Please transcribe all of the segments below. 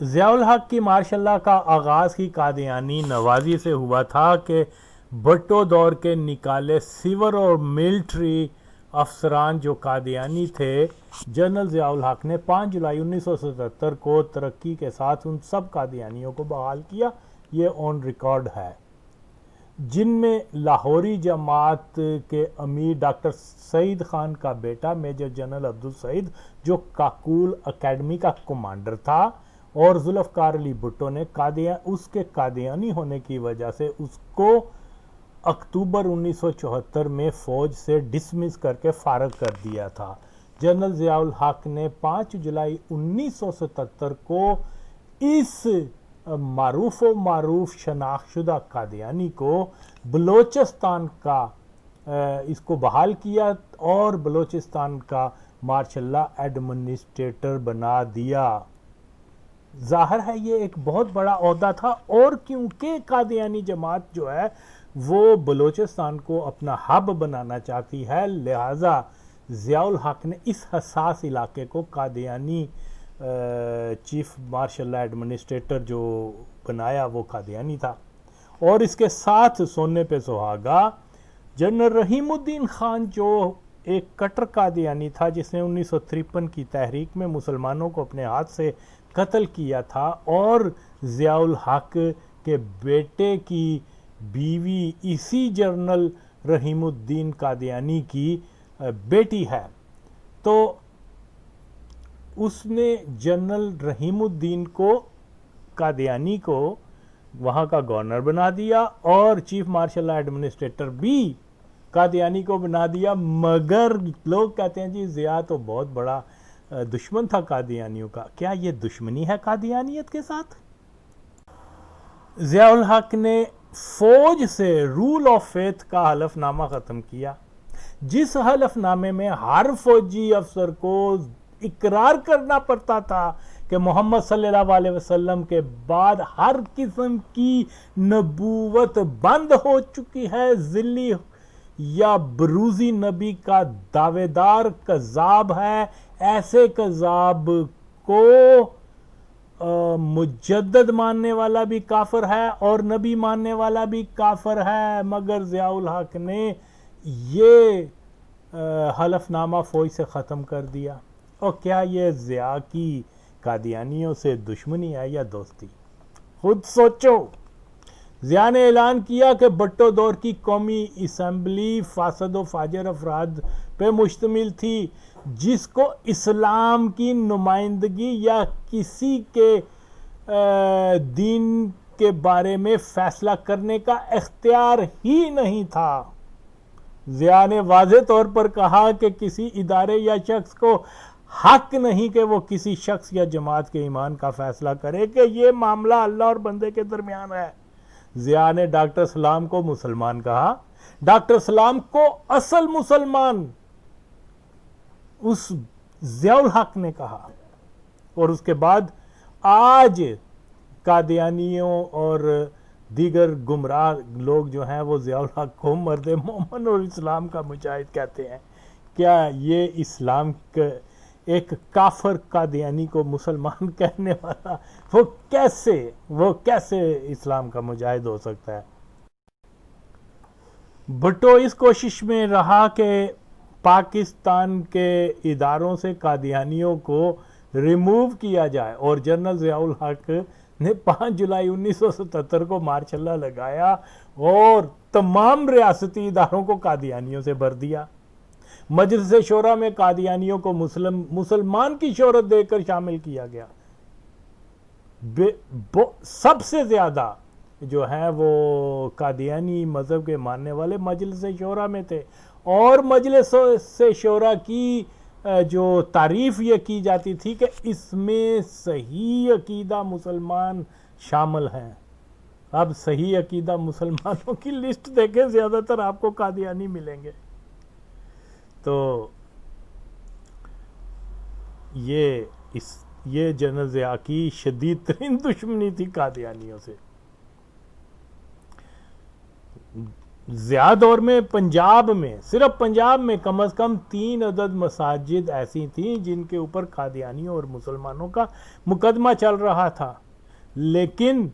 ضیاء الحق کی ماشاء اللہ کا آغاز کی قادیانی نوازی سے ہوا تھا کہ بھٹو دور کے نکالے سیور اور ملٹری افسران جو قادیانی تھے، جنرل ضیاء الحق نے 5 جولائی 1977 کو ترقی کے ساتھ ان سب قادیانیوں کو بحال کیا۔ یہ آن ریکارڈ ہے، جن میں لاہوری جماعت کے امیر ڈاکٹر سعید خان کا بیٹا میجر جنرل عبدالسعید، جو کاکول اکیڈمی کا کمانڈر تھا، اور ذوالفقار علی بھٹو نے اس کے قادیانی ہونے کی وجہ سے اس کو اکتوبر 1974 میں فوج سے ڈسمس کر کے فارغ کر دیا تھا۔ جنرل ضیاء الحق نے 5 جولائی 1977 کو اس معروف شناخت شدہ قادیانی کو بلوچستان کا اس کو بحال کیا اور بلوچستان کا ماشاء اللہ ایڈمنسٹریٹر بنا دیا۔ ظاہر ہے یہ ایک بہت بڑا عہدہ تھا، اور کیونکہ قادیانی جماعت جو ہے وہ بلوچستان کو اپنا ہب بنانا چاہتی ہے، لہٰذا ضیاء الحق نے اس حساس علاقے کو قادیانی چیف مارشل اللہ ایڈمنسٹریٹر جو بنایا وہ قادیانی تھا۔ اور اس کے ساتھ سونے پہ سہاگا جنرل رحیم الدین خان، جو ایک کٹر قادیانی تھا، جس نے 1953 کی تحریک میں مسلمانوں کو اپنے ہاتھ سے قتل کیا تھا، اور ضیاء الحق کے بیٹے کی بیوی اسی جنرل رحیم الدین قادیانی کی بیٹی ہے، تو اس نے جنرل رحیم الدین کو قادیانی کو وہاں کا گورنر بنا دیا، اور چیف مارشل ایڈمنسٹریٹر بھی قادیانی کو بنا دیا۔ مگر لوگ کہتے ہیں جی ضیاء تو بہت بڑا دشمن تھا قادیانیوں کا۔ کیا یہ دشمنی ہے قادیانیت کے ساتھ؟ ضیاء الحق نے فوج سے رول آف فیتھ کا حلف نامہ ختم کیا، جس حلف نامے میں ہر فوجی افسر کو اقرار کرنا پڑتا تھا کہ محمد صلی اللہ علیہ وسلم کے بعد ہر قسم کی نبوت بند ہو چکی ہے، ذلی یا بروزی نبی کا دعوے دار کذاب ہے، ایسے کذاب کو مجدد ماننے والا بھی کافر ہے اور نبی ماننے والا بھی کافر ہے۔ مگر ضیاء الحق نے یہ حلف نامہ فوج سے ختم کر دیا۔ اور کیا یہ ضیاء کی قادیانیوں سے دشمنی ہے یا دوستی؟ خود سوچو۔ ضیاء نے اعلان کیا کہ بھٹو دور کی قومی اسمبلی فاسد و فاجر افراد پہ مشتمل تھی، جس کو اسلام کی نمائندگی یا کسی کے دین کے بارے میں فیصلہ کرنے کا اختیار ہی نہیں تھا۔ ضیاء نے واضح طور پر کہا کہ کسی ادارے یا شخص کو حق نہیں کہ وہ کسی شخص یا جماعت کے ایمان کا فیصلہ کرے، کہ یہ معاملہ اللہ اور بندے کے درمیان ہے۔ ضیاء نے ڈاکٹر سلام کو مسلمان کہا۔ ڈاکٹر سلام کو اصل مسلمان اس ضیاء الحق نے کہا، اور اس کے بعد آج قادیانیوں اور دیگر گمراہ لوگ جو ہیں وہ ضیاء الحق کو مرد مومن اور اسلام کا مجاہد کہتے ہیں۔ کیا یہ اسلام کا ایک کافر قادیانی کو مسلمان کہنے والا وہ کیسے اسلام کا مجاہد ہو سکتا ہے؟ بھٹو اس کوشش میں رہا کہ پاکستان کے اداروں سے قادیانیوں کو ریموو کیا جائے، اور جنرل ضیاء الحق نے 5 جولائی 1977 کو مارچ اللہ لگایا اور تمام ریاستی اداروں کو قادیانیوں سے بھر دیا۔ مجلس شورا میں قادیانیوں کو مسلمان کی شہرت دے کر شامل کیا گیا۔ سب سے زیادہ جو ہیں وہ قادیانی مذہب کے ماننے والے مجلس شورا میں تھے، اور مجلس شورا کی جو تعریف یہ کی جاتی تھی کہ اس میں صحیح عقیدہ مسلمان شامل ہیں۔ اب صحیح عقیدہ مسلمانوں کی لسٹ دیکھیں، زیادہ تر آپ کو قادیانی ملیں گے۔ تو یہ جنرل ضیاء کی شدید ترین دشمنی تھی قادیانیوں سے۔ ضیاء دور میں پنجاب میں، صرف پنجاب میں کم از کم 3 عدد مساجد ایسی تھیں جن کے اوپر قادیانیوں اور مسلمانوں کا مقدمہ چل رہا تھا، لیکن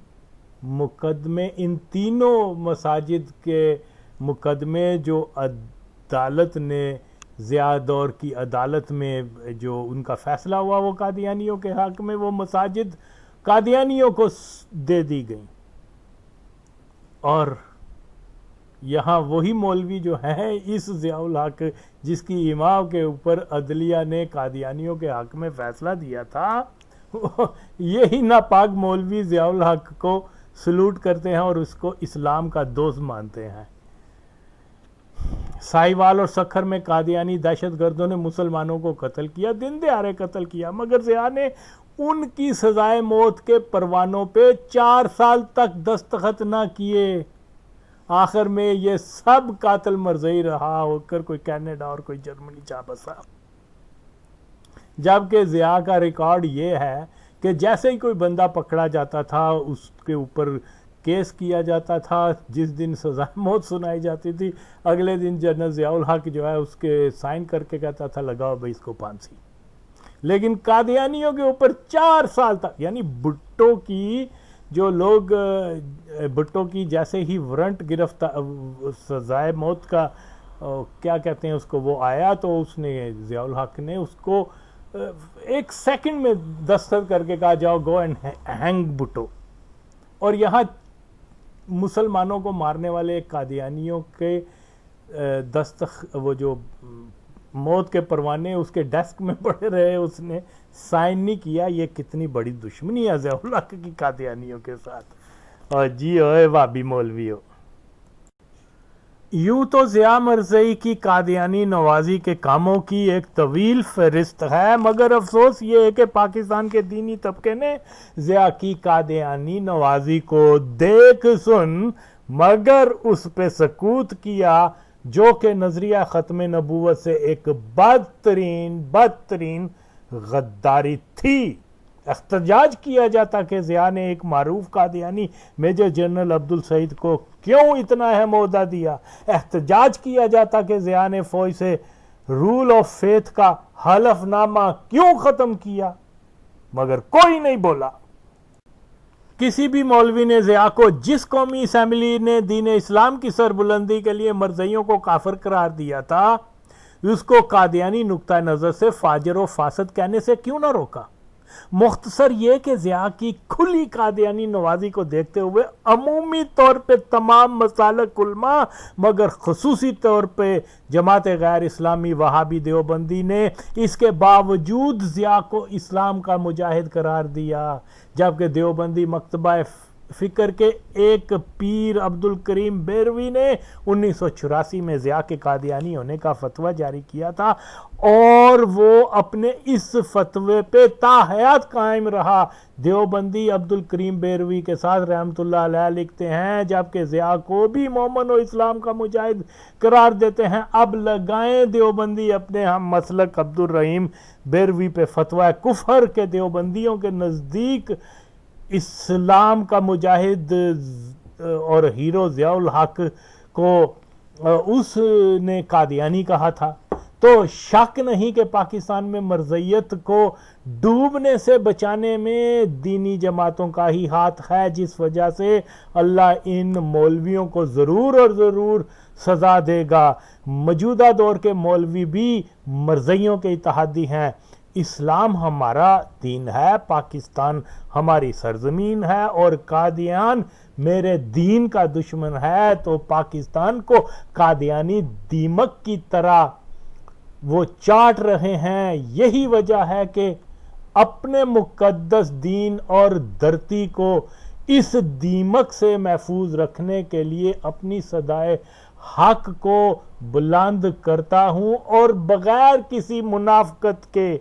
مقدمے ان تینوں مساجد کے مقدمے جو عدالت نے ضیاء دور کی عدالت میں جو ان کا فیصلہ ہوا وہ قادیانیوں کے حق میں، وہ مساجد قادیانیوں کو دے دی گئیں. اور یہاں وہی مولوی جو ہیں اس ضیاء الحق جس کی امام کے اوپر عدلیہ نے قادیانیوں کے حق میں فیصلہ دیا تھا، یہی ناپاک مولوی ضیاء الحق کو سلوٹ کرتے ہیں اور اس کو اسلام کا دوست مانتے ہیں. ساہیوال اور سکھر میں قادیانی دہشت گردوں نے مسلمانوں کو قتل کیا، دن دہاڑے قتل کیا، مگر ضیاء نے ان کی سزائے موت کے پروانوں پہ 4 سال تک دستخط نہ کیے. آخر میں یہ سب قاتل مرزئی رہا ہو کر کوئی کینیڈا اور کوئی جرمنی جا بسا. جبکہ ضیاء کا ریکارڈ یہ ہے کہ جیسے ہی کوئی بندہ پکڑا جاتا تھا اس کے اوپر کیس کیا جاتا تھا، جس دن سزائے موت سنائی جاتی تھی اگلے دن جنرل ضیاء الحق جو ہے اس کے سائن کر کے کہتا تھا لگاؤ بھائی اس کو پھانسی. لیکن قادیانیوں کے اوپر 4 سال تک، یعنی بھٹو کی جو لوگ بھٹو کی جیسے ہی وارنٹ گرفتار سزائے موت کا کیا کہتے ہیں اس کو وہ آیا تو اس نے ضیاء الحق نے اس کو 1 سیکنڈ میں دستخط کر کے کہا جاؤ گو اینڈ ہینگ بھٹو. اور یہاں مسلمانوں کو مارنے والے قادیانیوں کے وہ جو موت کے پروانے اس کے ڈیسک میں پڑے رہے، اس نے سائن نہیں کیا. یہ کتنی بڑی دشمنی ہے ضیاء الحق کی قادیانیوں کے ساتھ. اور جی اوے وابی مولوی ہو. یوں تو ضیاء مرزئی کی قادیانی نوازی کے کاموں کی ایک طویل فہرست ہے، مگر افسوس یہ ہے کہ پاکستان کے دینی طبقے نے ضیاء کی قادیانی نوازی کو دیکھ سن مگر اس پہ سکوت کیا، جو کہ نظریہ ختم نبوت سے ایک بدترین غداری تھی. احتجاج کیا جاتا کہ ضیاء نے ایک معروف قادیانی میجر جنرل عبدالسعید کو کیوں اتنا اہم عہدہ دیا. احتجاج کیا جاتا کہ ضیاء نے فوج سے رول آف فیتھ کا حلف نامہ کیوں ختم کیا، مگر کوئی نہیں بولا. کسی بھی مولوی نے ضیاء کو جس قومی اسمبلی نے دین اسلام کی سربلندی کے لیے مرزئیوں کو کافر قرار دیا تھا، اس کو قادیانی نقطہ نظر سے فاجر و فاسد کہنے سے کیوں نہ روکا. مختصر یہ کہ ضیاء کی کھلی قادیانی نوازی کو دیکھتے ہوئے عمومی طور پہ تمام مسالک علماء مگر خصوصی طور پہ جماعت غیر اسلامی وہابی دیوبندی نے اس کے باوجود ضیاء کو اسلام کا مجاہد قرار دیا، جبکہ دیوبندی مکتبہ فکر کے ایک پیر عبدالکریم بیروی نے 1984 میں ضیاء کے قادیانی ہونے کا فتویٰ جاری کیا تھا اور وہ اپنے اس فتوے پہ تا حیات قائم رہا. دیوبندی عبدالکریم بیروی کے ساتھ رحمت اللہ علیہ لکھتے ہیں جبکہ ضیاء کو بھی مومن و اسلام کا مجاہد قرار دیتے ہیں. اب لگائیں دیوبندی اپنے ہم مسلک عبدالرحیم بیروی پہ فتویٰ کفر کے دیوبندیوں کے نزدیک اسلام کا مجاہد اور ہیرو ضیاء الحق کو اس نے قادیانی کہا تھا. تو شک نہیں کہ پاکستان میں مرزیت کو ڈوبنے سے بچانے میں دینی جماعتوں کا ہی ہاتھ ہے، جس وجہ سے اللہ ان مولویوں کو ضرور اور ضرور سزا دے گا. موجودہ دور کے مولوی بھی مرزیوں کے اتحادی ہیں. اسلام ہمارا دین ہے، پاکستان ہماری سرزمین ہے اور قادیان میرے دین کا دشمن ہے. تو پاکستان کو قادیانی دیمک کی طرح وہ چاٹ رہے ہیں. یہی وجہ ہے کہ اپنے مقدس دین اور دھرتی کو اس دیمک سے محفوظ رکھنے کے لیے اپنی صدائے حق کو بلند کرتا ہوں اور بغیر کسی منافقت کے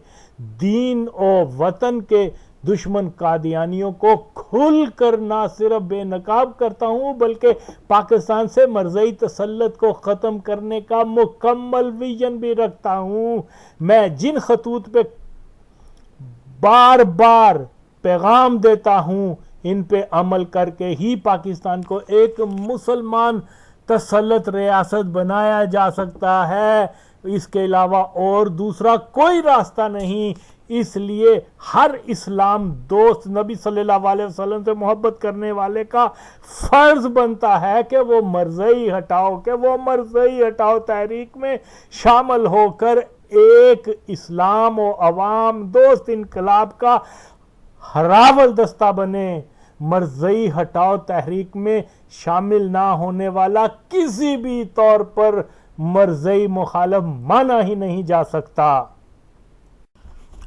دین و وطن کے دشمن قادیانیوں کو کھل کر نہ صرف بے نقاب کرتا ہوں بلکہ پاکستان سے مرزئی تسلط کو ختم کرنے کا مکمل ویژن بھی رکھتا ہوں. میں جن خطوط پہ بار بار پیغام دیتا ہوں ان پہ عمل کر کے ہی پاکستان کو ایک مسلمان تسلط ریاست بنایا جا سکتا ہے، اس کے علاوہ اور دوسرا کوئی راستہ نہیں۔ اس لیے ہر اسلام دوست نبی صلی اللہ علیہ وسلم سے محبت کرنے والے کا فرض بنتا ہے کہ وہ مرزئی ہٹاؤ تحریک میں شامل ہو کر ایک اسلام و عوام دوست انقلاب کا ہراول دستہ بنے۔ مرزئی ہٹاؤ تحریک میں شامل نہ ہونے والا کسی بھی طور پر مرزئی مخالف مانا ہی نہیں جا سکتا۔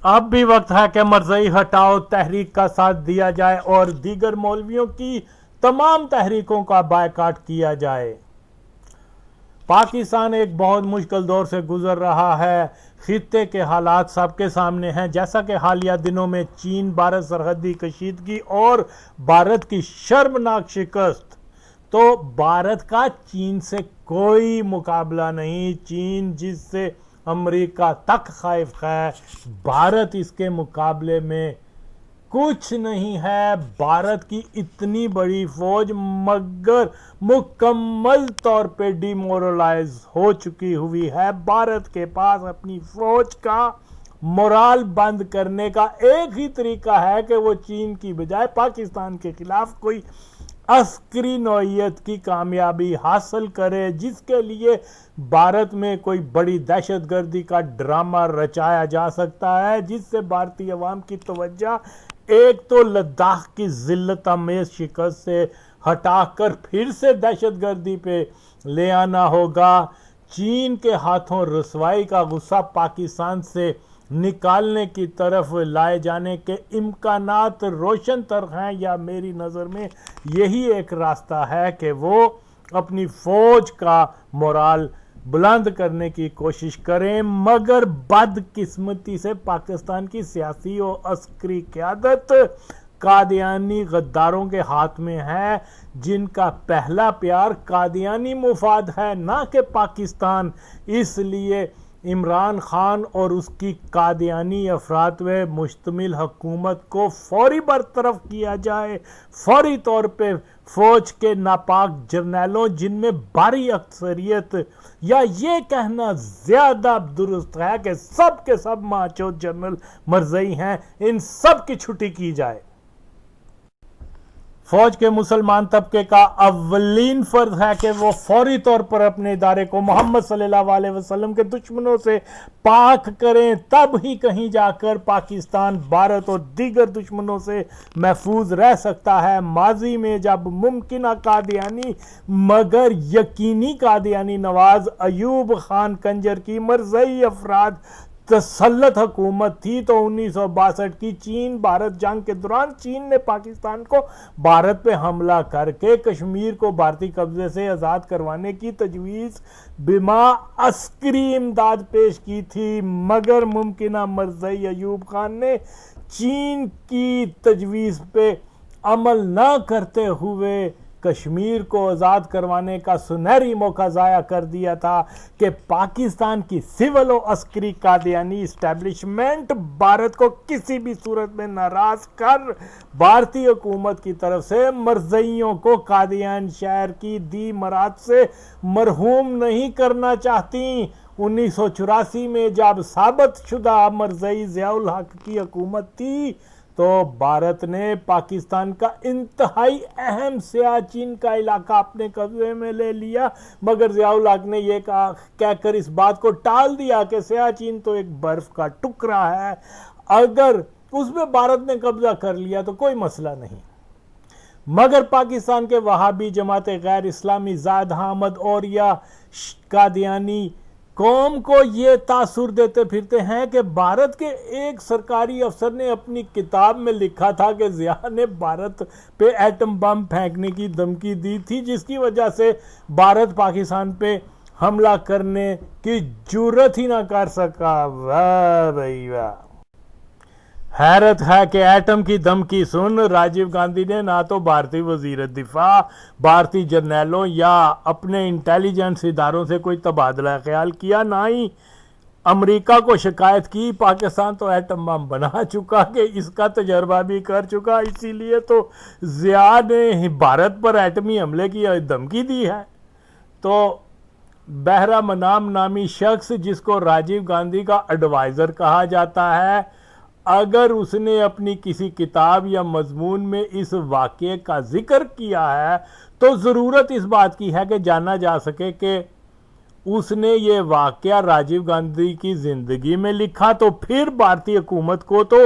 اب بھی وقت ہے کہ مرزئی ہٹاؤ تحریک کا ساتھ دیا جائے اور دیگر مولویوں کی تمام تحریکوں کا بائیکاٹ کیا جائے۔ پاکستان ایک بہت مشکل دور سے گزر رہا ہے۔ خطے کے حالات سب کے سامنے ہیں، جیسا کہ حالیہ دنوں میں چین بھارت سرحدی کشیدگی اور بھارت کی شرمناک شکست، تو بھارت کا چین سے کوئی مقابلہ نہیں۔ چین جس سے امریکہ تک خائف ہے، بھارت اس کے مقابلے میں کچھ نہیں ہے۔ بھارت کی اتنی بڑی فوج مگر مکمل طور پہ ڈی مورلائز ہو چکی ہوئی ہے۔ بھارت کے پاس اپنی فوج کا مورال بند کرنے کا ایک ہی طریقہ ہے کہ وہ چین کی بجائے پاکستان کے خلاف کوئی عسکری نوعیت کی کامیابی حاصل کرے، جس کے لیے بھارت میں کوئی بڑی دہشت گردی کا ڈرامہ رچایا جا سکتا ہے، جس سے بھارتی عوام کی توجہ ایک تو لداخ کی ذلت آمیز شکست سے ہٹا کر پھر سے دہشت گردی پہ لے آنا ہوگا۔ چین کے ہاتھوں رسوائی کا غصہ پاکستان سے نکالنے کی طرف لائے جانے کے امکانات روشن تر ہیں، یا میری نظر میں یہی ایک راستہ ہے کہ وہ اپنی فوج کا مورال بلند کرنے کی کوشش کریں، مگر بدقسمتی سے پاکستان کی سیاسی و عسکری قیادت قادیانی غداروں کے ہاتھ میں ہے، جن کا پہلا پیار قادیانی مفاد ہے نہ کہ پاکستان۔ اس لیے عمران خان اور اس کی قادیانی افراد پہ مشتمل حکومت کو فوری برطرف کیا جائے۔ فوری طور پہ فوج کے ناپاک جرنیلوں، جن میں بھاری اکثریت، یا یہ کہنا زیادہ درست ہے کہ سب کے سب ماچو جنرل مرزئی ہیں، ان سب کی چھٹی کی جائے۔ فوج کے مسلمان طبقے کا اولین فرض ہے کہ وہ فوری طور پر اپنے ادارے کو محمد صلی اللہ علیہ وسلم کے دشمنوں سے پاک کریں، تب ہی کہیں جا کر پاکستان بھارت اور دیگر دشمنوں سے محفوظ رہ سکتا ہے۔ ماضی میں جب ممکنہ قادیانی مگر یقینی قادیانی نواز ایوب خان کنجر کی مرزئی افراد تسلط حکومت تھی، تو 1962 کی چین بھارت جنگ کے دوران چین نے پاکستان کو بھارت پہ حملہ کر کے کشمیر کو بھارتی قبضے سے آزاد کروانے کی تجویز بما عسکری امداد پیش کی تھی، مگر ممکنہ مرزئی ایوب خان نے چین کی تجویز پہ عمل نہ کرتے ہوئے کشمیر کو آزاد کروانے کا سنہری موقع ضائع کر دیا تھا کہ پاکستان کی سول و عسکری قادیانی اسٹیبلشمنٹ بھارت کو کسی بھی صورت میں ناراض کر بھارتی حکومت کی طرف سے مرزئیوں کو قادیان شہر کی دی مراد سے مرحوم نہیں کرنا چاہتی۔ 1984 میں جب ثابت شدہ مرزئی ضیاء الحق کی حکومت تھی، تو بھارت نے پاکستان کا انتہائی اہم سیاچین کا علاقہ اپنے قبضے میں لے لیا، مگر ضیاء الحق نے یہ کہہ کر اس بات کو ٹال دیا کہ سیاچین تو ایک برف کا ٹکڑا ہے، اگر اس میں بھارت نے قبضہ کر لیا تو کوئی مسئلہ نہیں۔ مگر پاکستان کے وہابی جماعت غیر اسلامی زاہد حامد اور یا قادیانی قوم کو یہ تاثر دیتے پھرتے ہیں کہ بھارت کے ایک سرکاری افسر نے اپنی کتاب میں لکھا تھا کہ ضیاء نے بھارت پہ ایٹم بم پھینکنے کی دھمکی دی تھی، جس کی وجہ سے بھارت پاکستان پہ حملہ کرنے کی جرات ہی نہ کر سکا۔ واہ بھائی واہ! حیرت ہے کہ ایٹم کی دھمکی سن راجیو گاندھی نے نہ تو بھارتی وزیر دفاع، بھارتی جرنیلوں یا اپنے انٹیلیجنس اداروں سے کوئی تبادلہ خیال کیا، نہ ہی امریکہ کو شکایت کی۔ پاکستان تو ایٹم بم بنا چکا کہ اس کا تجربہ بھی کر چکا، اسی لیے تو ضیاء نے بھارت پر ایٹمی حملے کی دھمکی دی ہے۔ تو بہرا منام نامی شخص جس کو راجیو گاندھی کا ایڈوائزر کہا جاتا ہے، اگر اس نے اپنی کسی کتاب یا مضمون میں اس واقعے کا ذکر کیا ہے تو ضرورت اس بات کی ہے کہ جانا جا سکے کہ اس نے یہ واقعہ راجیو گاندھی کی زندگی میں لکھا، تو پھر بھارتی حکومت کو تو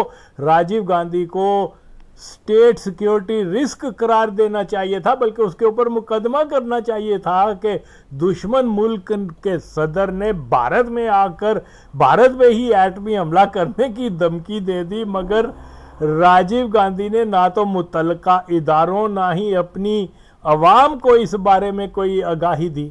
راجیو گاندھی کو اسٹیٹ سیکیورٹی رسک قرار دینا چاہیے تھا، بلکہ اس کے اوپر مقدمہ کرنا چاہیے تھا کہ دشمن ملک کے صدر نے بھارت میں آ کر بھارت میں ہی ایٹمی حملہ کرنے کی دھمکی دے دی، مگر راجیو گاندھی نے نہ تو متعلقہ اداروں نہ ہی اپنی عوام کو اس بارے میں کوئی آگاہی دی۔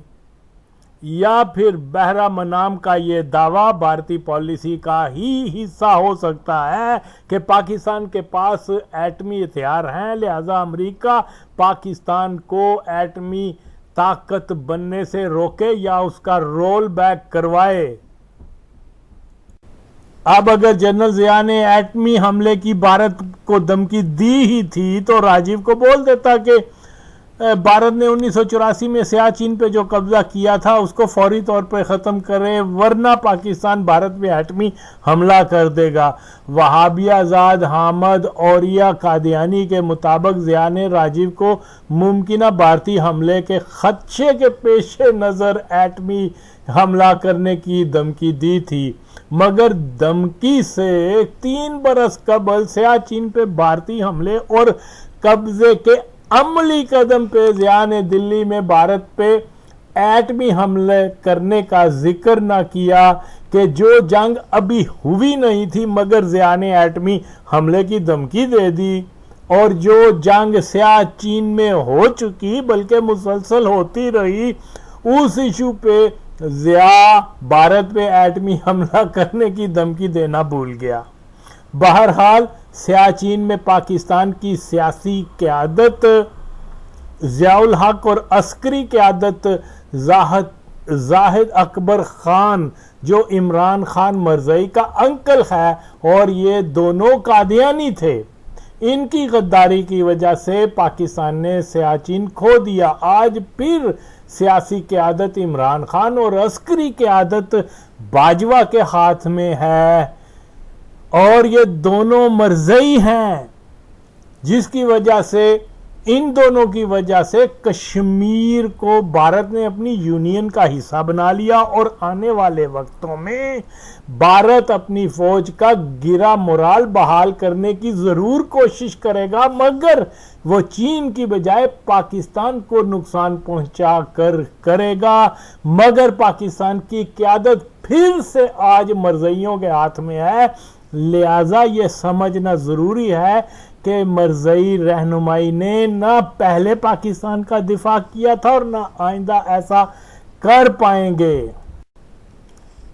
یا پھر بہرا منام کا یہ دعویٰ بھارتی پالیسی کا ہی حصہ ہو سکتا ہے کہ پاکستان کے پاس ایٹمی ہتھیار ہیں، لہذا امریکہ پاکستان کو ایٹمی طاقت بننے سے روکے یا اس کا رول بیک کروائے۔ اب اگر جنرل ضیاء نے ایٹمی حملے کی بھارت کو دھمکی دی ہی تھی تو راجیو کو بول دیتا کہ بھارت نے 1984 میں سیاچین پہ جو قبضہ کیا تھا اس کو فوری طور پہ ختم کرے، ورنہ پاکستان بھارت میں ایٹمی حملہ کر دے گا۔ وہابیہ زاد حامد اوریا قادیانی کے مطابق ضیاء نے راجیو کو ممکنہ بھارتی حملے کے خدشے کے پیش نظر ایٹمی حملہ کرنے کی دھمکی دی تھی، مگر دھمکی سے 3 برس قبل سیاچین پہ بھارتی حملے اور قبضے کے عملی قدم پہ ضیاء نے دلی میں بھارت پہ ایٹمی حملے کرنے کا ذکر نہ کیا کہ جو جنگ ابھی ہوئی نہیں تھی، مگر ضیاء نے ایٹمی حملے کی دھمکی دے دی، اور جو جنگ سیاچین میں ہو چکی بلکہ مسلسل ہوتی رہی، اس ایشو پہ ضیاء بھارت پہ ایٹمی حملہ کرنے کی دھمکی دینا بھول گیا۔ بہرحال سیاچین میں پاکستان کی سیاسی قیادت ضیاء الحق اور عسکری قیادت زاہد اکبر خان جو عمران خان مرزائی کا انکل ہے، اور یہ دونوں قادیانی تھے، ان کی غداری کی وجہ سے پاکستان نے سیاچین کھو دیا۔ آج پھر سیاسی قیادت عمران خان اور عسکری قیادت باجوہ کے ہاتھ میں ہے، اور یہ دونوں مرزائی ہیں، جس کی وجہ سے ان دونوں کی وجہ سے کشمیر کو بھارت نے اپنی یونین کا حصہ بنا لیا، اور آنے والے وقتوں میں بھارت اپنی فوج کا گرا مورال بحال کرنے کی ضرور کوشش کرے گا، مگر وہ چین کی بجائے پاکستان کو نقصان پہنچا کر کرے گا۔ مگر پاکستان کی قیادت پھر سے آج مرزائیوں کے ہاتھ میں ہے، لہذا یہ سمجھنا ضروری ہے کہ مرزائی رہنمائی نے نہ پہلے پاکستان کا دفاع کیا تھا اور نہ آئندہ ایسا کر پائیں گے۔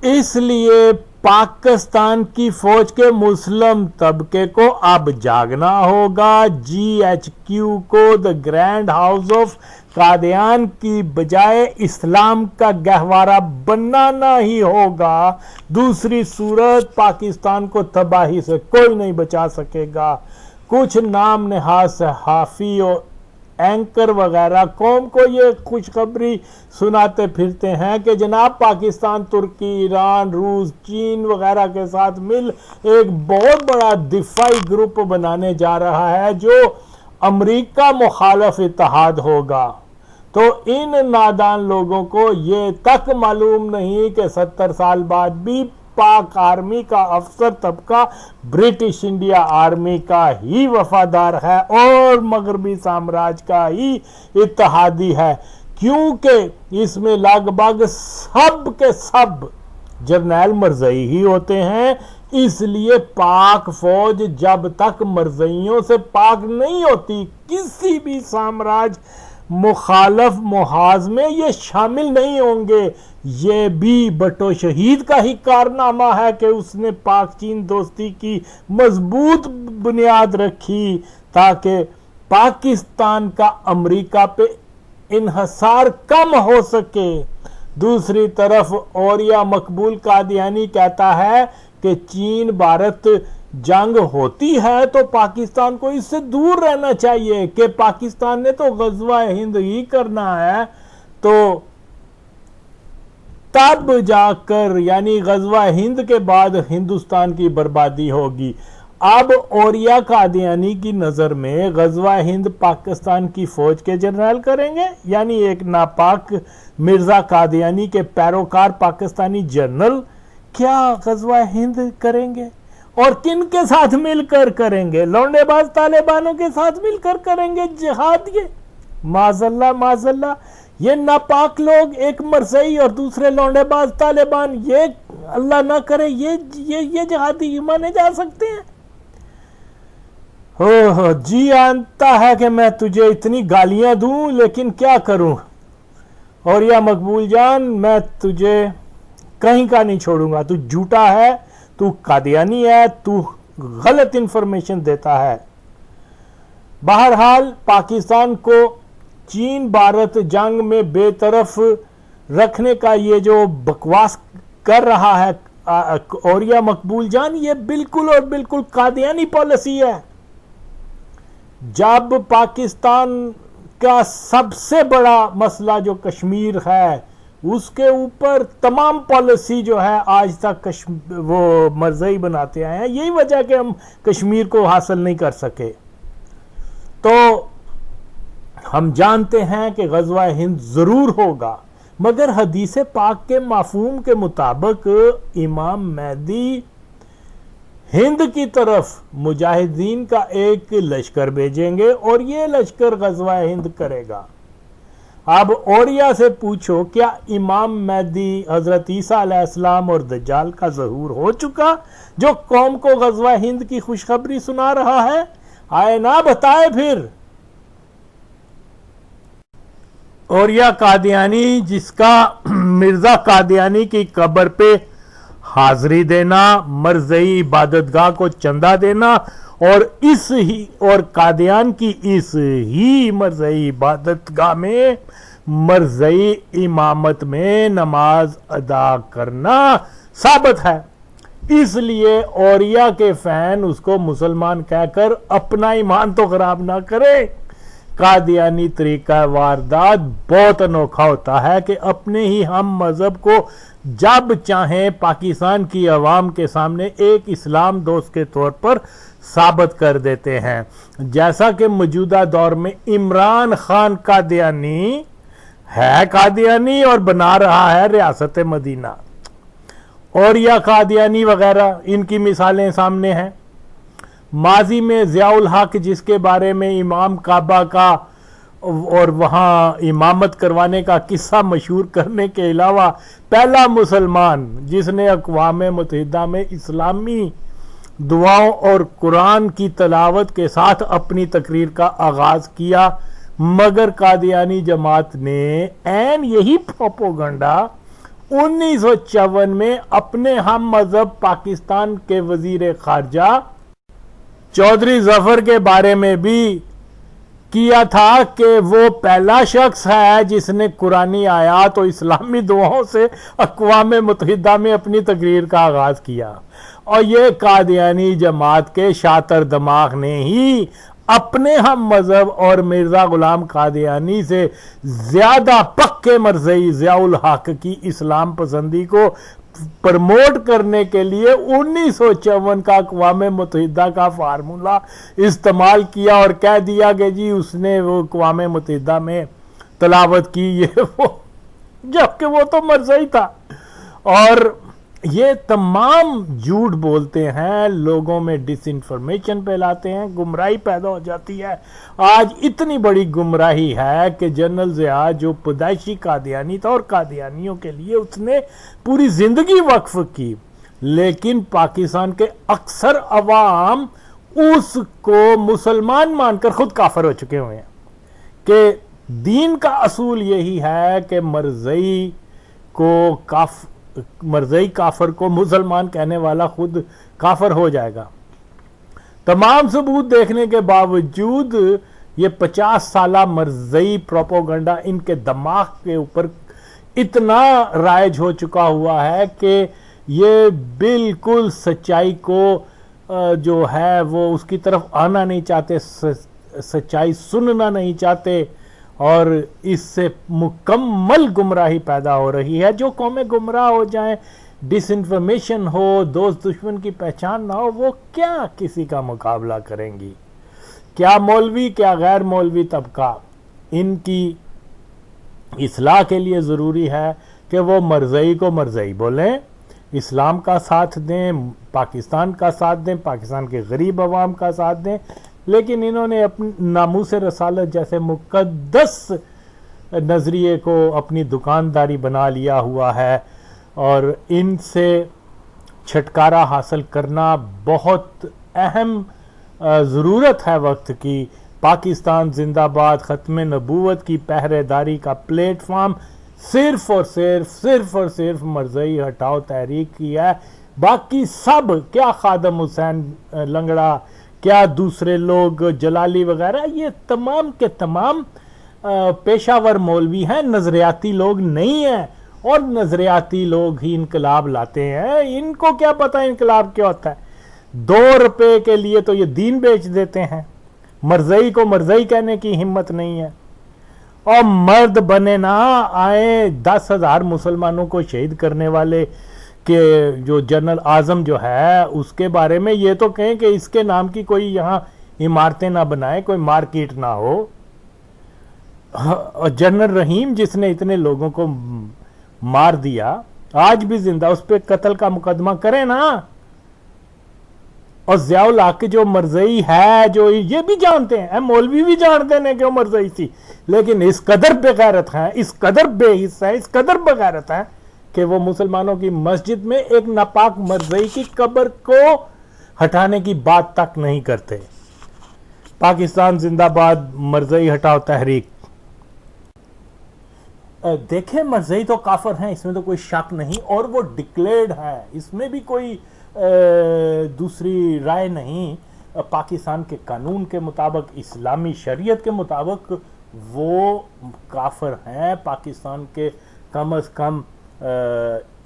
اس لیے پاکستان کی فوج کے مسلم طبقے کو اب جاگنا ہوگا۔ GHQ کو دی گرینڈ ہاؤس آف قادیان کی بجائے اسلام کا گہوارہ بنانا ہی ہوگا، دوسری صورت پاکستان کو تباہی سے کوئی نہیں بچا سکے گا۔ کچھ نام نہاد صحافی اور اینکر وغیرہ قوم کو یہ خوشخبری سناتے پھرتے ہیں کہ جناب پاکستان ترکی، ایران، روس، چین وغیرہ کے ساتھ مل ایک بہت بڑا دفاعی گروپ بنانے جا رہا ہے جو امریکہ مخالف اتحاد ہوگا۔ تو ان نادان لوگوں کو یہ تک معلوم نہیں کہ 70 سال بعد بھی پاک آرمی کا افسر طبقہ برٹش انڈیا آرمی کا ہی وفادار ہے اور مغربی سامراج کا ہی اتحادی ہے، کیونکہ اس میں لگ بھگ سب کے سب جرنیل مرزائی ہی ہوتے ہیں۔ اس لیے پاک فوج جب تک مرزائیوں سے پاک نہیں ہوتی کسی بھی سامراج مخالف محاذ میں یہ شامل نہیں ہوں گے۔ یہ بھی بھٹو شہید کا ہی کارنامہ ہے کہ اس نے پاک چین دوستی کی مضبوط بنیاد رکھی تاکہ پاکستان کا امریکہ پہ انحصار کم ہو سکے۔ دوسری طرف اوریا مقبول قادیانی کہتا ہے کہ چین بھارت جنگ ہوتی ہے تو پاکستان کو اس سے دور رہنا چاہیے، کہ پاکستان نے تو غزوہ ہند ہی کرنا ہے، تو تب جا کر یعنی غزوہ ہند کے بعد ہندوستان کی بربادی ہوگی۔ اب اوریا قادیانی کی نظر میں غزوہ ہند پاکستان کی فوج کے جنرل کریں گے، یعنی ایک ناپاک مرزا قادیانی کے پیروکار پاکستانی جنرل کیا غزوہ ہند کریں گے؟ اور کن کے ساتھ مل کر کریں گے؟ لونڈے باز طالبانوں کے ساتھ مل کر کریں گے جہاد۔ یہ معاذ اللہ یہ ناپاک لوگ، ایک مرزئی اور دوسرے لونڈے باز طالبان، یہ اللہ نہ کرے یہ جہادی مانے جا سکتے ہیں؟ جی آنتا ہے کہ میں تجھے اتنی گالیاں دوں، لیکن کیا کروں؟ اور یا مقبول جان، میں تجھے کہیں کا نہیں چھوڑوں گا۔ تو جھوٹا ہے، تو قادیانی ہے، تو غلط انفارمیشن دیتا ہے۔ بہرحال پاکستان کو چین بھارت جنگ میں بے طرف رکھنے کا یہ جو بکواس کر رہا ہے اوریا مقبول جان، یہ بالکل اور بالکل قادیانی پالیسی ہے۔ جب پاکستان کا سب سے بڑا مسئلہ جو کشمیر ہے، اس کے اوپر تمام پالیسی جو ہے آج تک وہ مرزئی بناتے آئے ہیں، یہی وجہ کہ ہم کشمیر کو حاصل نہیں کر سکے۔ تو ہم جانتے ہیں کہ غزوہ ہند ضرور ہوگا، مگر حدیث پاک کے مفہوم کے مطابق امام مہدی ہند کی طرف مجاہدین کا ایک لشکر بھیجیں گے اور یہ لشکر غزوہ ہند کرے گا۔ اب اوریا سے پوچھو، کیا امام مہدی حضرت عیسیٰ علیہ السلام اور دجال کا ظہور ہو چکا جو قوم کو غزوہ ہند کی خوشخبری سنا رہا ہے؟ آئے نہ بتائے پھر۔ اوریا قادیانی، جس کا مرزا قادیانی کی قبر پہ حاضری دینا، مرزئی عبادتگاہ کو چندہ دینا اور قادیان کی اس ہی مرزئی عبادتگاہ میں مرزئی امامت میں نماز ادا کرنا ثابت ہے۔ اس لیے اوریا کے فین اس کو مسلمان کہہ کر اپنا ایمان تو خراب نہ کرے۔ قادیانی طریقہ واردات بہت انوکھا ہوتا ہے کہ اپنے ہی ہم مذہب کو جب چاہیں پاکستان کی عوام کے سامنے ایک اسلام دوست کے طور پر ثابت کر دیتے ہیں، جیسا کہ موجودہ دور میں عمران خان قادیانی ہے، قادیانی اور بنا رہا ہے ریاست مدینہ، اور یا قادیانی وغیرہ ان کی مثالیں سامنے ہیں۔ ماضی میں ضیاء الحق، جس کے بارے میں امام کعبہ کا اور وہاں امامت کروانے کا قصہ مشہور کرنے کے علاوہ پہلا مسلمان جس نے اقوام متحدہ میں اسلامی دعاؤں اور قرآن کی تلاوت کے ساتھ اپنی تقریر کا آغاز کیا، مگر قادیانی جماعت نے عین یہی پروپیگنڈا 1954 میں اپنے ہم مذہب پاکستان کے وزیر خارجہ چودھری ظفر کے بارے میں بھی کیا تھا کہ وہ پہلا شخص ہے جس نے قرآنی آیات اور اسلامی دعاؤں سے اقوام متحدہ میں اپنی تقریر کا آغاز کیا، اور یہ قادیانی جماعت کے شاطر دماغ نے ہی اپنے ہم مذہب اور مرزا غلام قادیانی سے زیادہ پکے مرزئی ضیاء الحق کی اسلام پسندی کو پرموٹ کرنے کے لیے 1954 کا اقوام متحدہ کا فارمولہ استعمال کیا اور کہہ دیا کہ جی اس نے وہ اقوام متحدہ میں تلاوت کی، یہ وہ، جبکہ وہ تو مرزئی تھا۔ اور یہ تمام جھوٹ بولتے ہیں، لوگوں میں ڈس انفارمیشن پھیلاتے ہیں، گمراہی پیدا ہو جاتی ہے۔ آج اتنی بڑی گمراہی ہے کہ جنرل ضیاء جو پیدائشی قادیانی تھا اور قادیانیوں کے لیے اس نے پوری زندگی وقف کی، لیکن پاکستان کے اکثر عوام اس کو مسلمان مان کر خود کافر ہو چکے ہوئے ہیں کہ دین کا اصول یہی ہے کہ مرزئی کافر کو مسلمان کہنے والا خود کافر ہو جائے گا۔ تمام ثبوت دیکھنے کے باوجود یہ 50 سالہ مرزئی پروپیگنڈا ان کے دماغ کے اوپر اتنا رائج ہو چکا ہوا ہے کہ یہ بالکل سچائی کو جو ہے وہ اس کی طرف آنا نہیں چاہتے، سچائی سننا نہیں چاہتے، اور اس سے مکمل گمراہی پیدا ہو رہی ہے. جو قومیں گمراہ ہو جائیں، ڈس انفارمیشن ہو، دوست دشمن کی پہچان نہ ہو، وہ کیا کسی کا مقابلہ کریں گی؟ کیا مولوی، کیا غیر مولوی طبقہ، ان کی اصلاح کے لیے ضروری ہے کہ وہ مرزئی کو مرزئی بولیں، اسلام کا ساتھ دیں، پاکستان کا ساتھ دیں، پاکستان کے غریب عوام کا ساتھ دیں. لیکن انہوں نے اپنے ناموس رسالت جیسے مقدس نظریے کو اپنی دکانداری بنا لیا ہوا ہے، اور ان سے چھٹکارا حاصل کرنا بہت اہم ضرورت ہے وقت کی. پاکستان زندہ باد ختم نبوت کی پہرے داری کا پلیٹ فارم صرف اور صرف مرزئی ہٹاؤ تحریک کی ہے. باقی سب، کیا خادم حسین لنگڑا، کیا دوسرے لوگ جلالی وغیرہ، یہ تمام کے تمام پیشہ ور مولوی ہیں، نظریاتی لوگ نہیں ہیں. اور نظریاتی لوگ ہی انقلاب لاتے ہیں. ان کو کیا پتا انقلاب کیا ہوتا ہے؟ 2 روپے کے لیے تو یہ دین بیچ دیتے ہیں. مرزئی کو مرزئی کہنے کی ہمت نہیں ہے. اور مرد بنے نہ آئے 10,000 مسلمانوں کو شہید کرنے والے کہ جو جنرل اعظم جو ہے اس کے بارے میں یہ تو کہیں کہ اس کے نام کی کوئی یہاں عمارتیں نہ بنائے، کوئی مارکیٹ نہ ہو. اور جنرل رحیم جس نے اتنے لوگوں کو مار دیا، آج بھی زندہ، اس پہ قتل کا مقدمہ کریں نا. اور ضیاء الحق جو مرزئی ہے، جو یہ بھی جانتے ہیں، مولوی بھی جانتے ہیں کہ وہ مرزئی تھی، لیکن اس قدر بے غیرت ہیں، اس قدر بے حس ہیں، اس قدر بے غیرت ہیں کہ وہ مسلمانوں کی مسجد میں ایک ناپاک مرزئی کی قبر کو ہٹانے کی بات تک نہیں کرتے. پاکستان زندہ باد، مرزئی ہٹاؤ تحریک. دیکھیں مرزئی تو کافر ہیں، اس میں تو کوئی شک نہیں، اور وہ ڈکلیئرڈ ہیں، اس میں بھی کوئی دوسری رائے نہیں. پاکستان کے قانون کے مطابق، اسلامی شریعت کے مطابق وہ کافر ہیں. پاکستان کے کم از کم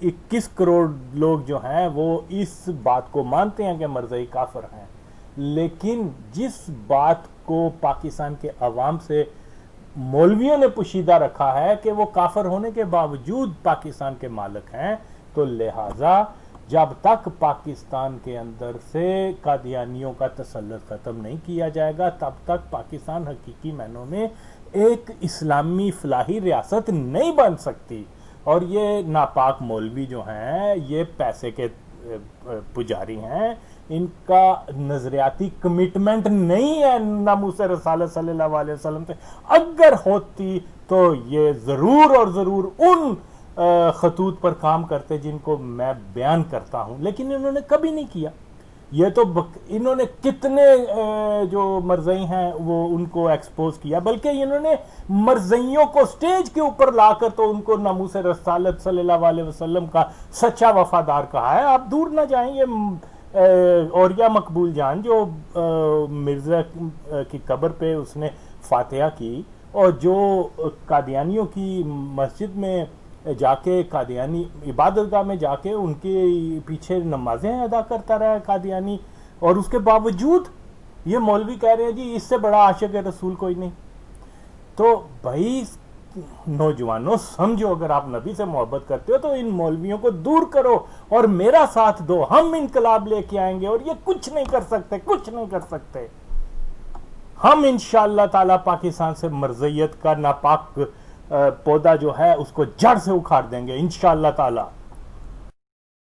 21 کروڑ لوگ جو ہیں وہ اس بات کو مانتے ہیں کہ مرزئی کافر ہیں. لیکن جس بات کو پاکستان کے عوام سے مولویوں نے پوشیدہ رکھا ہے کہ وہ کافر ہونے کے باوجود پاکستان کے مالک ہیں، تو لہٰذا جب تک پاکستان کے اندر سے قادیانیوں کا تسلط ختم نہیں کیا جائے گا، تب تک پاکستان حقیقی معنوں میں ایک اسلامی فلاحی ریاست نہیں بن سکتی. اور یہ ناپاک مولوی جو ہیں یہ پیسے کے پجاری ہیں، ان کا نظریاتی کمٹمنٹ نہیں ہے ناموس رسالت صلی اللہ علیہ وسلم سے. اگر ہوتی تو یہ ضرور اور ضرور ان خطوط پر کام کرتے جن کو میں بیان کرتا ہوں، لیکن انہوں نے کبھی نہیں کیا. یہ تو انہوں نے کتنے جو مرزئی ہیں وہ ان کو ایکسپوز کیا، بلکہ انہوں نے مرزئیوں کو سٹیج کے اوپر لا کر تو ان کو ناموس رسالت صلی اللہ علیہ وسلم کا سچا وفادار کہا ہے. آپ دور نہ جائیں، یہ اوریہ مقبول جان جو مرزا کی قبر پہ اس نے فاتحہ کی، اور جو قادیانیوں کی مسجد میں جا کے، قادیانی عبادت گاہ میں جا کے ان کے پیچھے نمازیں ادا کرتا رہا قادیانی، اور اس کے باوجود یہ مولوی کہہ رہے ہیں جی اس سے بڑا عاشق رسول کوئی نہیں. تو بھائی نوجوانوں سمجھو، اگر آپ نبی سے محبت کرتے ہو تو ان مولویوں کو دور کرو اور میرا ساتھ دو. ہم انقلاب لے کے آئیں گے اور یہ کچھ نہیں کر سکتے، کچھ نہیں کر سکتے. ہم انشاءاللہ تعالی پاکستان سے مرزیت کا ناپاک پودا جو ہے اس کو جڑ سے اکھاڑ دیں گے انشاءاللہ تعالی.